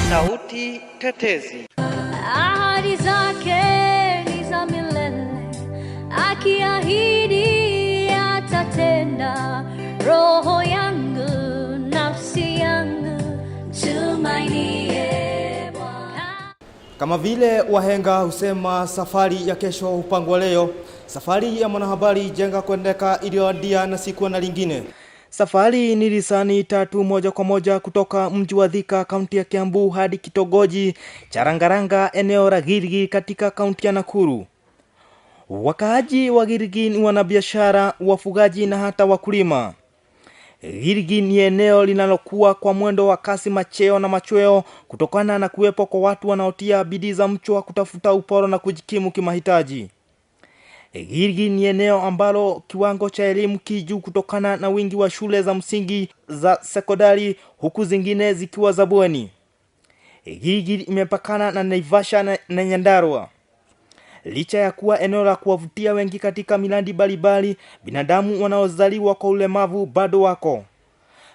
Sauti tetezi. Ahadi zake ni za milele, akiahidi atatenda. Roho yangu, nafsi yangu, tumainie Bwana. Kama vile wahenga husema safari ya kesho hupangwa leo, safari ya mwanahabari Njenga Kwendeka iliyoadia na siku na lingine. Safari ni lisani 3 moja kwa moja kutoka mji wa Thika, kaunti ya Kiambu hadi kitongoji cha Rangaranga, eneo la Girigi katika kaunti ya Nakuru. Wakaaji wa Girigi ni wanabiashara, wafugaji na hata wakulima. Girigi ni eneo linalokuwa kwa mwendo wa kasi macheo na machweo kutokana na kuwepo kwa watu wanaotia bidii za mchwa kutafuta uporo na kujikimu kimahitaji. Girigi ni eneo ambalo kiwango cha elimu kijuu kutokana na wingi wa shule za msingi za sekondari, huku zingine zikiwa za bweni. Girigi imepakana na Naivasha na Nyandarua. Licha ya kuwa eneo la kuwavutia wengi katika miradi mbalimbali, binadamu wanaozaliwa kwa ulemavu bado wako.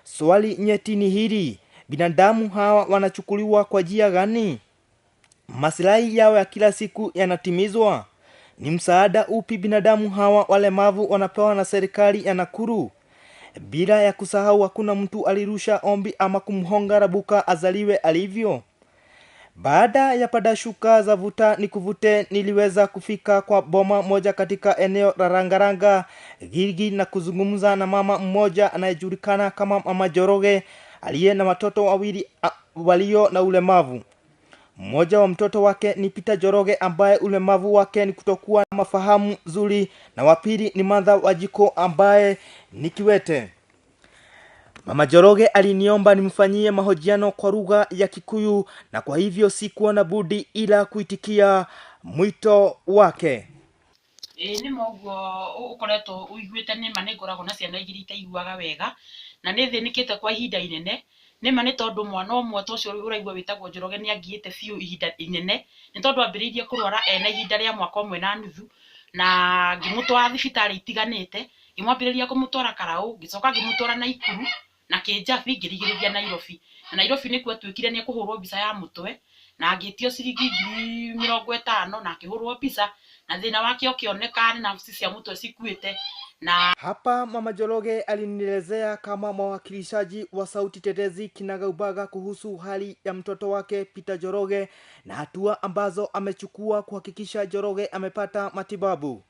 Swali nyeti ni hili: binadamu hawa wanachukuliwa kwa njia gani? Maslahi yao ya kila siku yanatimizwa? Ni msaada upi binadamu hawa walemavu wanapewa na serikali ya Nakuru? Bila ya kusahau, hakuna mtu alirusha ombi ama kumhonga rabuka azaliwe alivyo. Baada ya padashuka za vuta ni kuvute, niliweza kufika kwa boma moja katika eneo la Rangaranga, Girigi, na kuzungumza na mama mmoja anayejulikana kama Mama Njoroge, aliye na watoto wawili walio na ulemavu. Mmoja wa mtoto wake ni Peter Njoroge ambaye ulemavu wake ni kutokuwa na mafahamu nzuri, na wa pili ni Martha Wajiko ambaye ni kiwete. Mama Njoroge aliniomba nimfanyie mahojiano kwa lugha ya Kikuyu, na kwa hivyo sikuwa na budi ila kuitikia mwito wake. Ni moguo ukoretwo uiguite ni manengoragwo na ciana igiri itaiguaga wega na ni thinikite kwa ihinda inene. Ni mane tondu mwana umwe tocio uraigua witagwo Njoroge ni angiite fiu ihinda inene, ni tondu ambiriirie kurwara ena ihinda ria mwaka umwe na nuthu, na ngimutwara thibitari itiganite, ngimwambiriria kumutwara Karau, ngicoka ngimutwara Naikuru na Kinjabi, ngirigiriria Nairobi. Na Nairobi ni kuo twikire ni kuhurwo mbica ya mutwe na ngitio ciringi 50,000 na akihurwo mbica na thina wake ukionekana na mbica cia mutwe cikuite. Na hapa Mama Njoroge alinielezea kama mwakilishaji wa sauti tetezi kinagaubaga kuhusu hali ya mtoto wake Peter Njoroge na hatua ambazo amechukua kuhakikisha Njoroge amepata matibabu.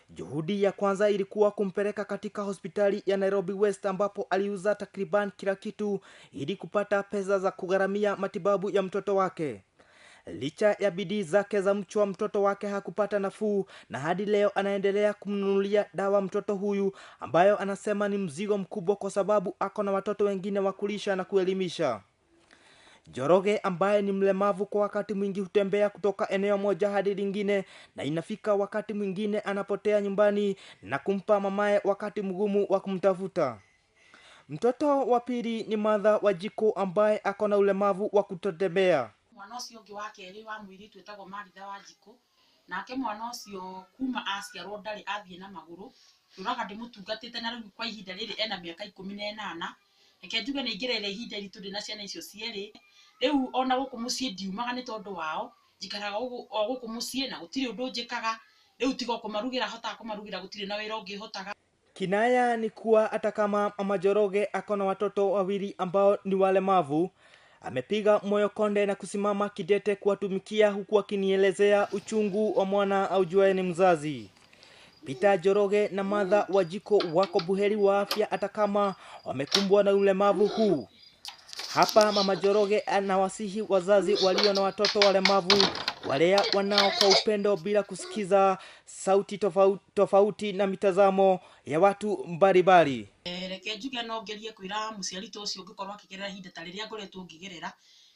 Juhudi ya kwanza ilikuwa kumpeleka katika hospitali ya Nairobi West, ambapo aliuza takriban kila kitu ili kupata pesa za kugharamia matibabu ya mtoto wake. Licha ya bidii zake za mchwa, mtoto wake hakupata nafuu, na hadi leo anaendelea kumnunulia dawa mtoto huyu, ambayo anasema ni mzigo mkubwa kwa sababu ako na watoto wengine wa kulisha na kuelimisha. Njoroge ambaye ni mlemavu kwa wakati mwingi hutembea kutoka eneo moja hadi lingine, na inafika wakati mwingine anapotea nyumbani na kumpa mamaye wakati mgumu wa kumtafuta. Mtoto wa pili ni Martha Wajiko ambaye ako na ulemavu wa kutotembea. Mwana ucio ungi wa keri wa mwiri twetagwo Martha Wajiko, nake mwana ucio kuma aciarwo ndari athie na maguru, turaga ndimutungatite na riu kwa ihinda riri ena miaka 18. Reke njuge ni ingirere ihinda ritu ndina ciana icio cieri. Riu ona guku mucii ndiumaga ni tondu wao, njikaraga o guku mucii na gutiri undu njikaga. Riu tiga kumarugira hota kumarugira, gutiri na wira ungi hotaga. Kinaya ni kuwa hata kama Mama Njoroge akona watoto wawili ambao ni walemavu, amepiga moyo konde na kusimama kidete kuwatumikia, huku akinielezea uchungu wa mwana aujuaye ni mzazi. Peter Njoroge na Martha Wajiko wako buheri wa afya hata kama wamekumbwa na ulemavu huu. Hapa Mama Njoroge anawasihi wazazi walio na watoto walemavu walea wanao kwa upendo bila kusikiza sauti tofauti na mitazamo ya watu mbalimbali. Reke njuge no ngerie kwira muciari to cio ngikorwa akigerera ihinda ta riria ngoretwo ngigerera,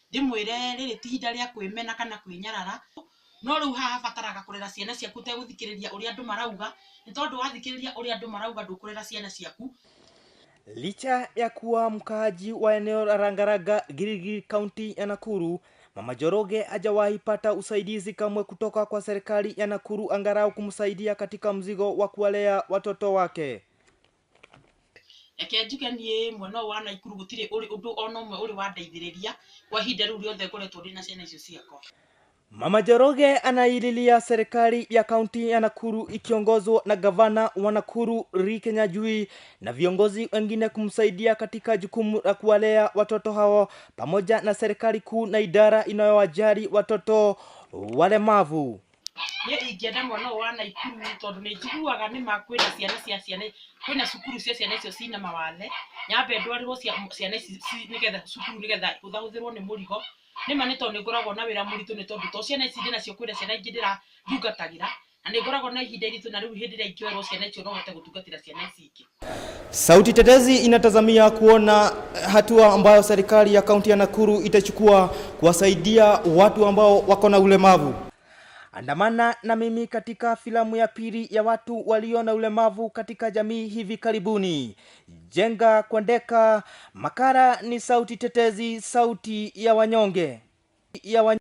ndimwire riri ti ihinda ria kwimena kana kwinyarara. no riu haha bataraga kurera ciana ciaku tegũthikĩrĩria ũrĩa andũ marauga, nĩ tondũ wathikĩrĩria ũrĩa andũ marauga ndũkũrera ciana ciaku. Licha ya kuwa mkaaji wa eneo la Rangaranga, Girigiri, kaunti ya Nakuru, Mama Njoroge hajawahi pata usaidizi kamwe kutoka kwa serikali ya Nakuru angalau kumsaidia katika mzigo wa kuwalea watoto wake. Ekenjuke niĩ mwena wa Nakuru gũtirĩ ũndũ ona ũmwe ũrĩ wandeithĩrĩria kwa ihinda rĩu rĩothe ngoretwo ndĩ na ciana icio ciakwa. Mama Njoroge anaililia serikali ya kaunti ya Nakuru ikiongozwa na gavana wa Nakuru Rikenya na viongozi wengine kumsaidia katika jukumu la kuwalea watoto hao, pamoja na serikali kuu na idara inayowajali watoto walemavu. Ye ingĩenda mwana wa Nakuru tondũ nĩ njiguaga nĩ makwĩna ciana kwĩna cukuru cia ciana icio cina mawathe, nyambe ndwarirwo ciana ici nĩgetha cukuru nĩgetha ũthahũthĩrwo nĩ mũrigo. Nĩma nĩ tondũ nĩ ngoragwo na wĩra mũritũ, nĩ tondũ to ciana ici ndĩnacio kwĩna ciana ingĩ ndĩrandungatagĩra, na nĩ ngoragwo na ihinda iritũ, na rĩu hĩndĩ ĩrĩa ingĩoerwo ciana icio no hote gũtungatĩra ciana ici ingĩ. Sauti Tetezi inatazamia kuona hatua ambayo serikali ya kaunti ya Nakuru itachukua kuwasaidia watu ambao wako na ulemavu. Andamana na mimi katika filamu ya pili ya Watu Walio na Ulemavu katika jamii hivi karibuni. Njenga, Kwendeka, makala ni Sauti Tetezi, sauti ya wanyonge.